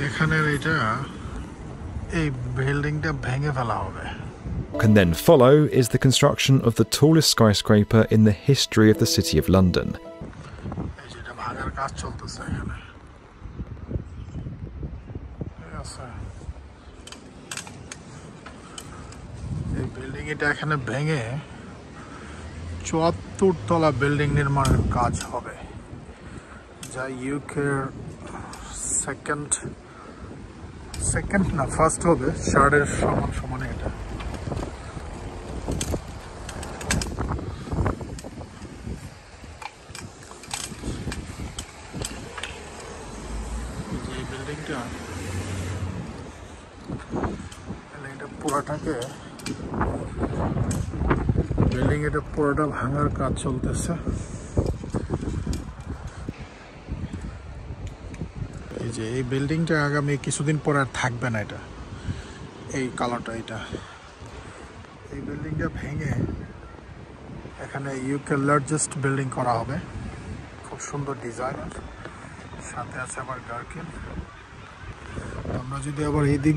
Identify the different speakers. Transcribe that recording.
Speaker 1: এখানের এটা এই বিল্ডিংটা ভেঙে ফেলা হবে।
Speaker 2: And then follow is the construction of the tallest skyscraper in the history of the City of London.
Speaker 1: এই যেটা ভাঙার কাজ চলতেছে এখানে। এই বিল্ডিং এটা এখানে ভেঙে ৭৪ তলা বিল্ডিং নির্মাণের কাজ হবে, যা ইউকের সেকেন্ড না ফার্স্ট হবে। শার্ডের সমানে এটা। এই বিল্ডিংটা পুরোটা ভাঙার কাজ চলতেছে। এই যে এই বিল্ডিংটা আগামী কিছুদিন পর আর থাকবে না। এটা এই কালারটা, এই বিল্ডিংটা ভেঙে এখানে ইউকের লার্জেস্ট বিল্ডিং করা হবে। খুব সুন্দর ডিজাইন, সাথে আছে আবার গার্কিন। আমরা যদি আবার এই দিক